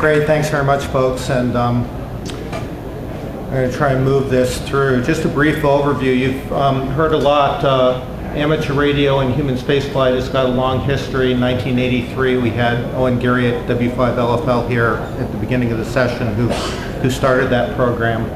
Great, thanks very much, folks. And I'm going to try and move this through. Just a brief overview. You've heard a lot. Amateur radio and human spaceflight has got a long history. In 1983, we had Owen Geary at W5LFL here at the beginning of the session who started that program.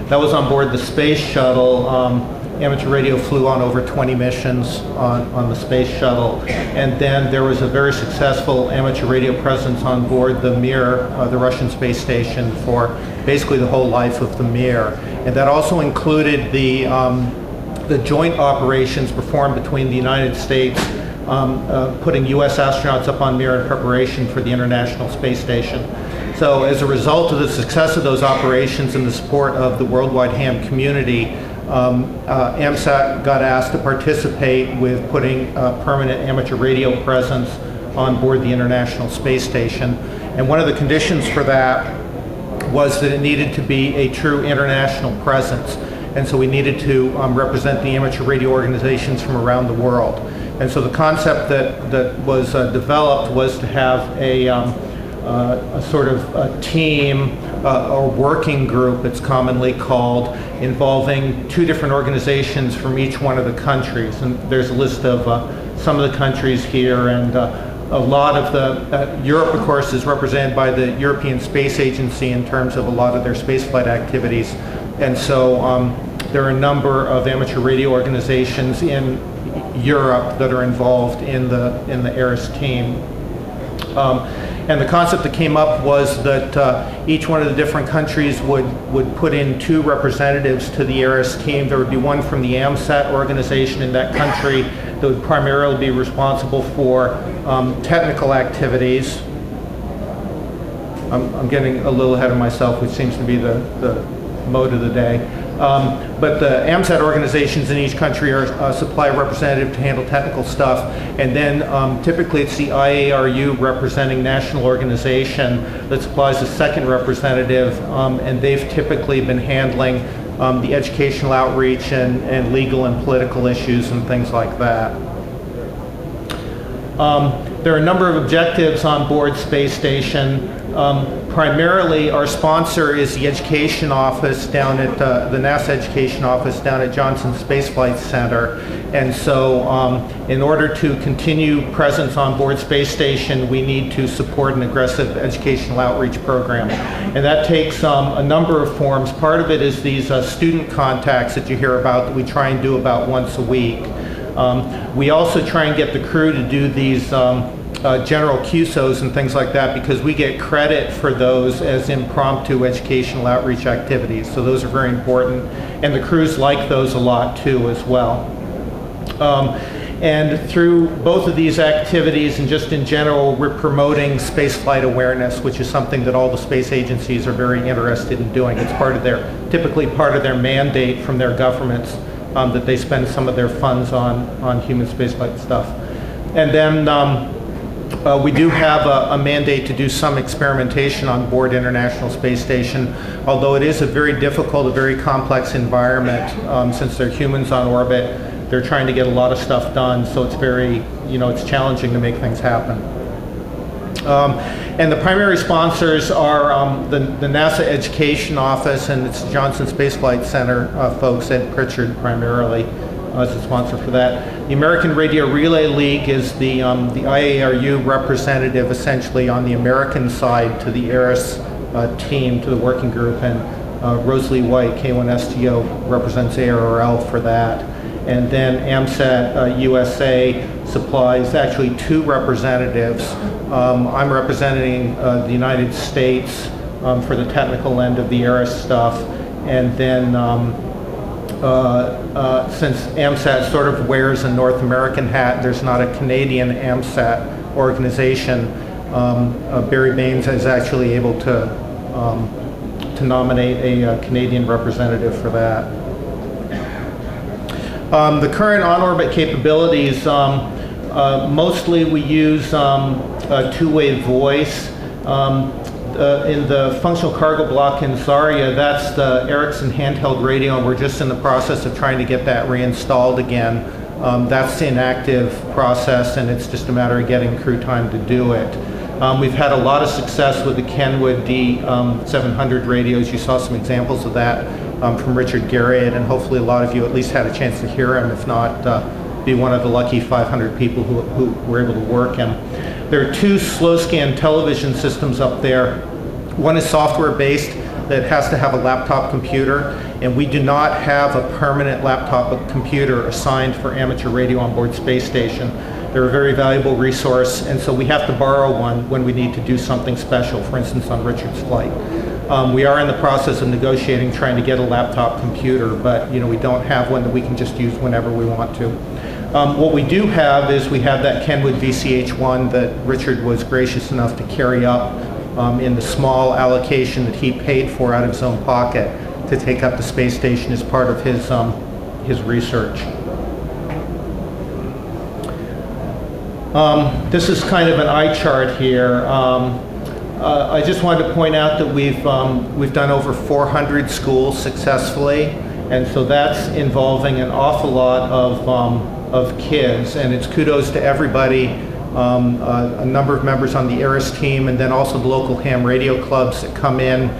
That was on board the space shuttle. Amateur radio flew on over 20 missions on the space shuttle. And then there was a very successful amateur radio presence on board the Mir, the Russian space station, for basically the whole life of the Mir. And that also included the joint operations performed between the United States, putting US astronauts up on Mir in preparation for the International Space Station. So as a result of the success of those operations and the support of the worldwide ham community, AMSAT got asked to participate with putting a permanent amateur radio presence on board the International Space Station. And one of the conditions for that was that it needed to be a true international presence. And so we needed to represent the amateur radio organizations from around the world. And so the concept that was developed was to have a sort of a team or working group, it's commonly called, involving two different organizations from each one of the countries. And there's a list of some of the countries here, and a lot of the, Europe of course is represented by the European Space Agency in terms of a lot of their spaceflight activities. And so there are a number of amateur radio organizations in Europe that are involved in the ARISS team. And the concept that came up was that each one of the different countries would put in two representatives to the ARISS team. There would be one from the AMSAT organization in that country that would primarily be responsible for technical activities. I'm getting a little ahead of myself, which seems to be the mode of the day. But the AMSAT organizations in each country are supply a representative to handle technical stuff, and then typically it's the IARU representing national organization that supplies a second representative, and they've typically been handling the educational outreach and legal and political issues and things like that. There are a number of objectives on board Space Station. Primarily, our sponsor is the education office down at the NASA education office down at Johnson Space Flight Center. And so in order to continue presence on board Space Station, we need to support an aggressive educational outreach program. And that takes a number of forms. Part of it is these student contacts that you hear about that we try and do about once a week. We also try and get the crew to do these general QSOs and things like that, because we get credit for those as impromptu educational outreach activities. So those are very important, and the crews like those a lot too as well. And through both of these activities and just in general, we're promoting spaceflight awareness, which is something that all the space agencies are very interested in doing. It's part of typically part of their mandate from their governments, that they spend some of their funds on human spaceflight stuff. And then we do have a mandate to do some experimentation on board International Space Station, although it is a very difficult, a very complex environment. Since they're humans on orbit, they're trying to get a lot of stuff done, so it's very, it's challenging to make things happen. And the primary sponsors are the NASA Education Office, and it's Johnson Space Flight Center folks, Ed Pritchard primarily as a sponsor for that. The American Radio Relay League is the IARU representative essentially on the American side to the ARISS team, to the working group, and Rosalie White, K1STO, represents ARRL for that. And then AMSAT USA supplies actually two representatives. I'm representing the United States for the technical end of the ARISS stuff, and then since AMSAT sort of wears a North American hat, there's not a Canadian AMSAT organization. Barry Baines is actually able to nominate a Canadian representative for that. The current on-orbit capabilities, mostly we use two-way voice. In the functional cargo block in Zarya, that's the Ericsson handheld radio, and we're just in the process of trying to get that reinstalled again. That's the inactive process, and it's just a matter of getting crew time to do it. We've had a lot of success with the Kenwood D700 radios. You saw some examples of that from Richard Garriott, and hopefully a lot of you at least had a chance to hear him, if not be one of the lucky 500 people who were able to work him. There are two slow scan television systems up there. One is software based that has to have a laptop computer, and we do not have a permanent laptop computer assigned for amateur radio on board space station. They're a very valuable resource, and so we have to borrow one when we need to do something special, for instance on Richard's flight. We are in the process of negotiating trying to get a laptop computer, but we don't have one that we can just use whenever we want to. What we do have is we have that Kenwood VCH-1 that Richard was gracious enough to carry up in the small allocation that he paid for out of his own pocket to take up the space station as part of his research. This is kind of an eye chart here. I just wanted to point out that we've done over 400 schools successfully, and so that's involving an awful lot of kids, and it's kudos to everybody, a number of members on the ARISS team, and then also the local ham radio clubs that come in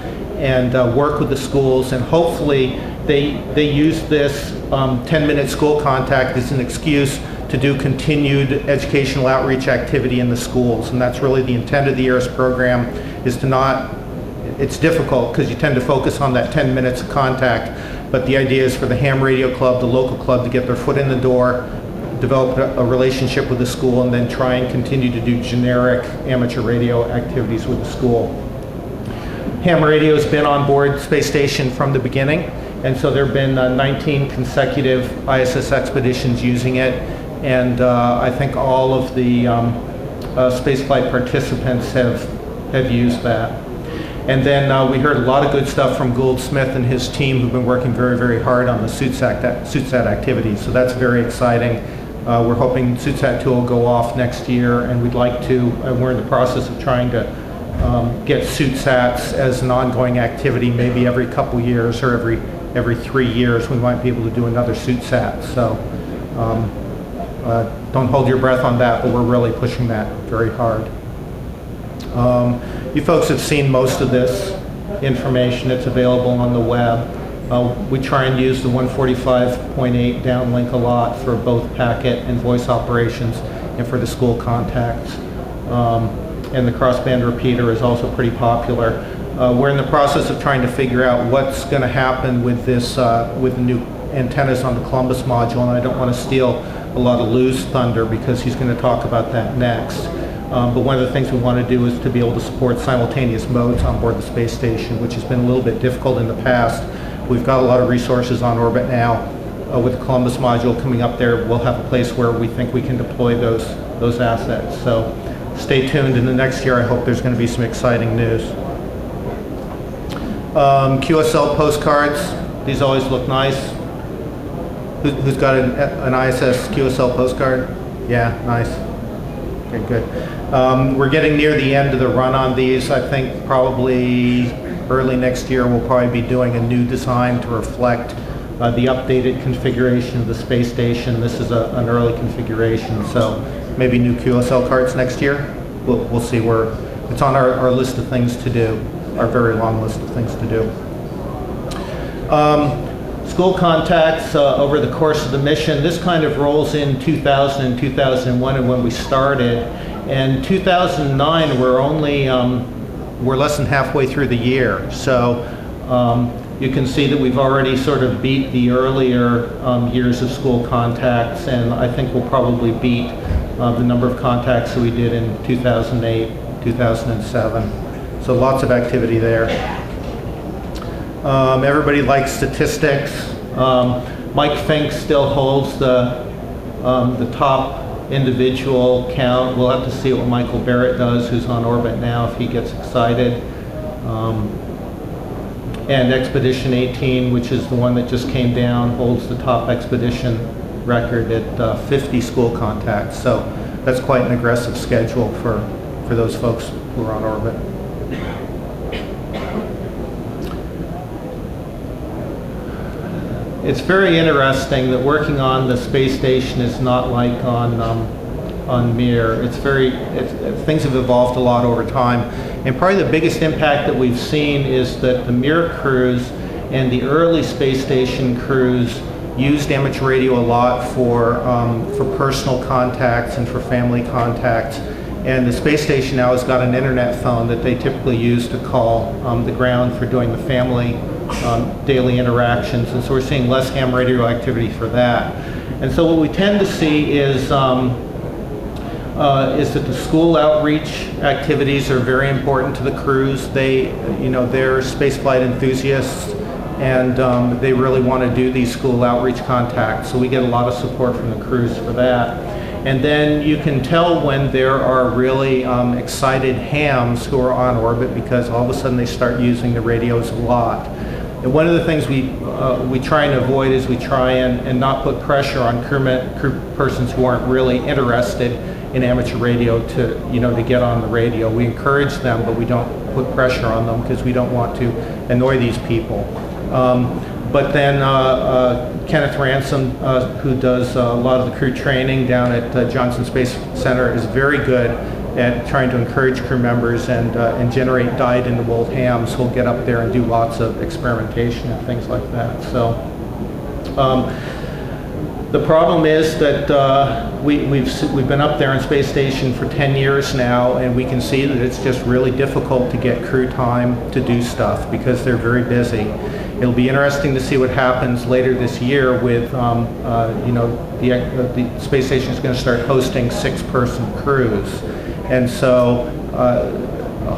and work with the schools, and hopefully they use this 10-minute school contact as an excuse to do continued educational outreach activity in the schools. And that's really the intent of the ARISS program, is to not, it's difficult because you tend to focus on that 10 minutes of contact, but the idea is for the ham radio club, the local club, to get their foot in the door, develop a relationship with the school, and then try and continue to do generic amateur radio activities with the school. Ham radio has been on board space station from the beginning, and so there have been 19 consecutive ISS expeditions using it, and I think all of the spaceflight participants have used that. And then we heard a lot of good stuff from Gould Smith and his team, who've been working very, very hard on the SUTSAT activities, so that's very exciting. We're hoping SUTSAT 2 will go off next year, and we'd like to, we're in the process of trying to get SUTSATs as an ongoing activity, maybe every couple years or every 3 years we might be able to do another SUTSAT. So don't hold your breath on that, but we're really pushing that very hard. You folks have seen most of this information. It's available on the web. We try and use the 145.8 downlink a lot for both packet and voice operations and for the school contacts. And the crossband repeater is also pretty popular. We're in the process of trying to figure out what's going to happen with this, with the new antennas on the Columbus module, and I don't want to steal a lot of Lou's thunder because he's going to talk about that next. But one of the things we want to do is to be able to support simultaneous modes on board the space station, which has been a little bit difficult in the past. We've got a lot of resources on orbit now. With the Columbus module coming up there, we'll have a place where we think we can deploy those assets. So stay tuned. In the next year, I hope there's going to be some exciting news. QSL postcards. These always look nice. Who's got an ISS QSL postcard? Yeah, nice. Okay, good. We're getting near the end of the run on these. I think probably early next year we'll probably be doing a new design to reflect the updated configuration of the space station. This is an early configuration, so maybe new QSL cards next year. We'll see where it's on our list of things to do, our very long list of things to do. School contacts over the course of the mission. This kind of rolls in 2000 and 2001 and when we started. And 2009 we're less than halfway through the year. So you can see that we've already sort of beat the earlier years of school contacts, and I think we'll probably beat the number of contacts that we did in 2008, 2007. So lots of activity there. Everybody likes statistics. Mike Fink still holds the top individual count. We'll have to see what Michael Barrett does, who's on orbit now, if he gets excited. And Expedition 18, which is the one that just came down, holds the top expedition record at 50 school contacts. So that's quite an aggressive schedule for those folks who are on orbit. It's very interesting that working on the space station is not like on on MIR. Things have evolved a lot over time. And probably the biggest impact that we've seen is that the MIR crews and the early space station crews used amateur radio a lot for personal contacts and for family contacts. And the space station now has got an internet phone that they typically use to call the ground for doing the family daily interactions. And so we're seeing less ham radio activity for that. And so what we tend to see is that the school outreach activities are very important to the crews. They're spaceflight enthusiasts, and they really want to do these school outreach contacts. So we get a lot of support from the crews for that. And then you can tell when there are really excited hams who are on orbit, because all of a sudden they start using the radios a lot. And one of the things we try and avoid is we try and not put pressure on crew persons who aren't really interested in amateur radio to get on the radio. We encourage them, but we don't put pressure on them because we don't want to annoy these people. But then Kenneth Ransom, who does a lot of the crew training down at Johnson Space Center, is very good at trying to encourage crew members and generate dyed-in-the-mold hams who'll get up there and do lots of experimentation and things like that. So the problem is that we've been up there on Space Station for 10 years now, and we can see that it's just really difficult to get crew time to do stuff because they're very busy. It'll be interesting to see what happens later this year with, the space station is going to start hosting 6-person crews. And so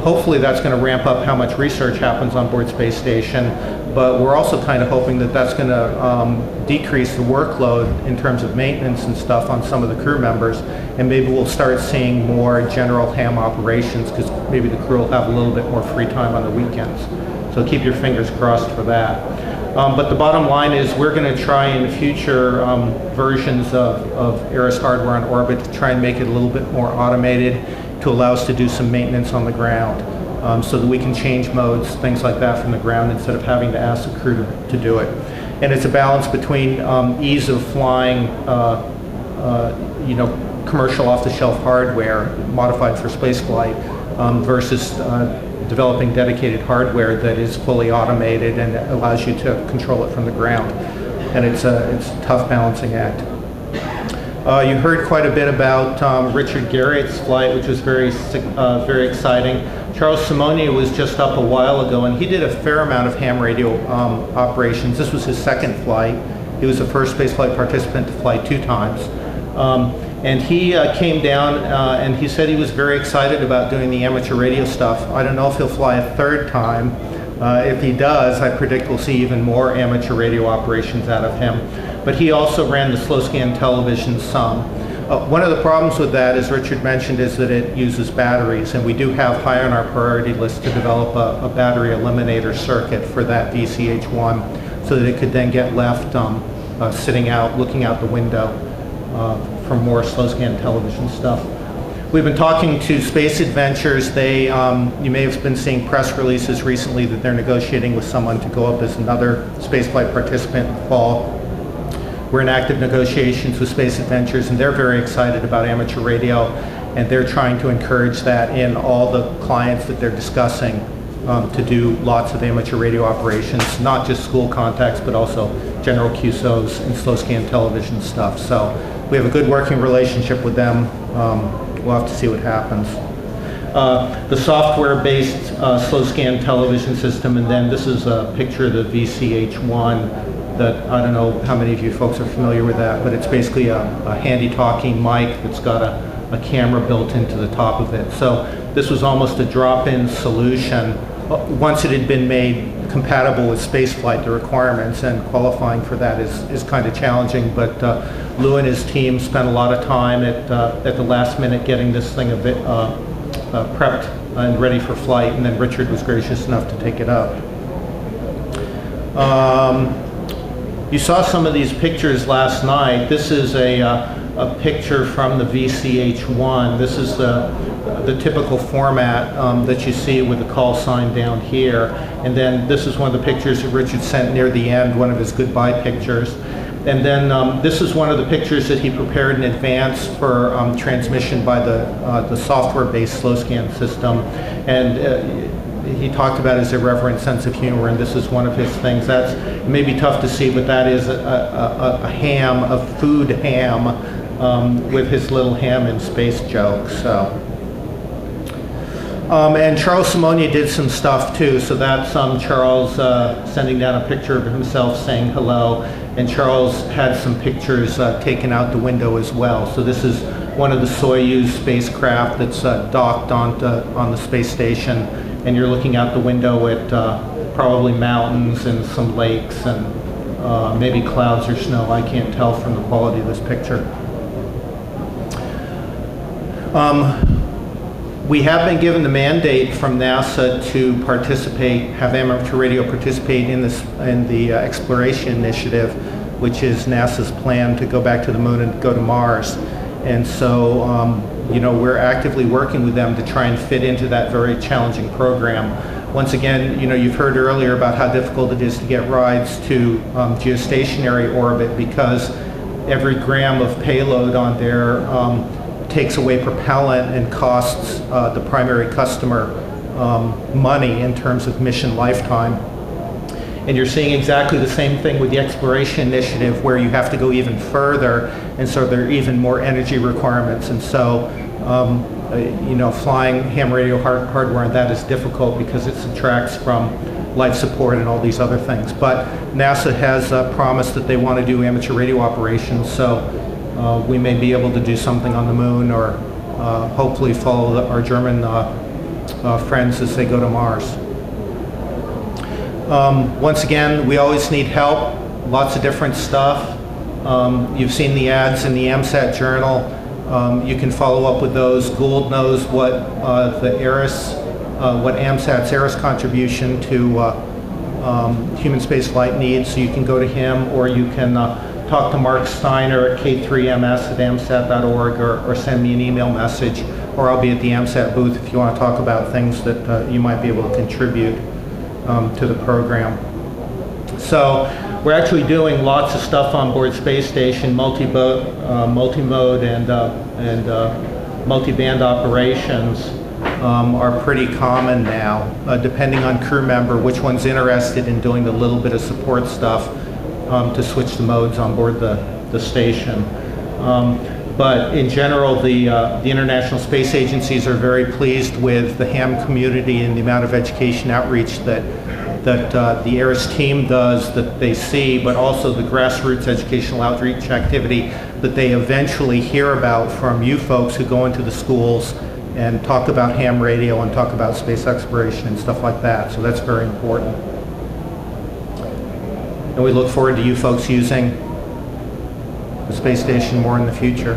hopefully that's going to ramp up how much research happens on board Space Station, but we're also kind of hoping that that's going to decrease the workload in terms of maintenance and stuff on some of the crew members, and maybe we'll start seeing more general ham operations because maybe the crew will have a little bit more free time on the weekends. So keep your fingers crossed for that. But the bottom line is we're going to try in future versions of ARISS hardware on orbit to try and make it a little bit more automated to allow us to do some maintenance on the ground so that we can change modes, things like that from the ground instead of having to ask the crew to do it. And it's a balance between ease of flying, commercial off-the-shelf hardware modified for spaceflight versus developing dedicated hardware that is fully automated and allows you to control it from the ground. And it's a tough balancing act. You heard quite a bit about Richard Garriott's flight, which was very exciting. Charles Simonia was just up a while ago, and he did a fair amount of ham radio operations. This was his second flight. He was the first spaceflight participant to fly 2 times. And he came down and he said he was very excited about doing the amateur radio stuff. I don't know if he'll fly a 3rd time. If he does, I predict we'll see even more amateur radio operations out of him. But he also ran the slow scan television some. One of the problems with that, as Richard mentioned, is that it uses batteries, and we do have high on our priority list to develop a battery eliminator circuit for that VCH-1 so that it could then get left sitting out, looking out the window for more slow scan television stuff. We've been talking to Space Adventures. You may have been seeing press releases recently that they're negotiating with someone to go up as another spaceflight participant in the fall. We're in active negotiations with Space Adventures, and they're very excited about amateur radio, and they're trying to encourage that in all the clients that they're discussing to do lots of amateur radio operations, not just school contacts, but also general QSOs and slow scan television stuff. So we have a good working relationship with them. We'll have to see what happens. The software-based slow scan television system, and then this is a picture of the VCH-1 that I don't know how many of you folks are familiar with that, but it's basically a handy talking mic that's got a camera built into the top of it. So this was almost a drop-in solution once it had been made compatible with spaceflight, the requirements, and qualifying for that is kind of challenging, but Lou and his team spent a lot of time at the last minute getting this thing a bit prepped and ready for flight, and then Richard was gracious enough to take it up. You saw some of these pictures last night. This is a picture from the VCH-1. This is the typical format that you see with the call sign down here. And then this is one of the pictures that Richard sent near the end, one of his goodbye pictures. And then this is one of the pictures that he prepared in advance for transmission by the software-based slow scan system. And he talked about his irreverent sense of humor, and this is one of his things. It may be tough to see, but that is a food ham, with his little ham in space joke. So. And Charles Simonia did some stuff too, so that's Charles sending down a picture of himself saying hello, and Charles had some pictures taken out the window as well. So this is one of the Soyuz spacecraft that's docked on the space station, and you're looking out the window at probably mountains and some lakes and maybe clouds or snow. I can't tell from the quality of this picture. We have been given the mandate from NASA to participate, have amateur radio participate in the exploration initiative, which is NASA's plan to go back to the moon and go to Mars. And so, we're actively working with them to try and fit into that very challenging program. Once again, you've heard earlier about how difficult it is to get rides to geostationary orbit, because every gram of payload on there takes away propellant and costs the primary customer money in terms of mission lifetime. And you're seeing exactly the same thing with the exploration initiative, where you have to go even further, and so there are even more energy requirements. And so, flying ham radio hardware, and that is difficult because it subtracts from life support and all these other things. But NASA has promised that they want to do amateur radio operations, so we may be able to do something on the moon, or hopefully follow our German friends as they go to Mars. Once again, we always need help, lots of different stuff. You've seen the ads in the AMSAT journal. You can follow up with those. Gould knows what the ARISS, what AMSAT's ARISS contribution to human spaceflight needs, so you can go to him, or you can talk to Mark Steiner at k3ms@amsat.org, or send me an email message, or I'll be at the AMSAT booth if you want to talk about things that you might be able to contribute to the program. So we're actually doing lots of stuff on board space station. Multi-mode and multi-band operations are pretty common now, depending on crew member, which one's interested in doing the little bit of support stuff to switch the modes on board the station. But in general, the international space agencies are very pleased with the ham community and the amount of education outreach that the ARISS team does, that they see, but also the grassroots educational outreach activity that they eventually hear about from you folks who go into the schools and talk about ham radio and talk about space exploration and stuff like that. So that's very important. And we look forward to you folks using the space station more in the future.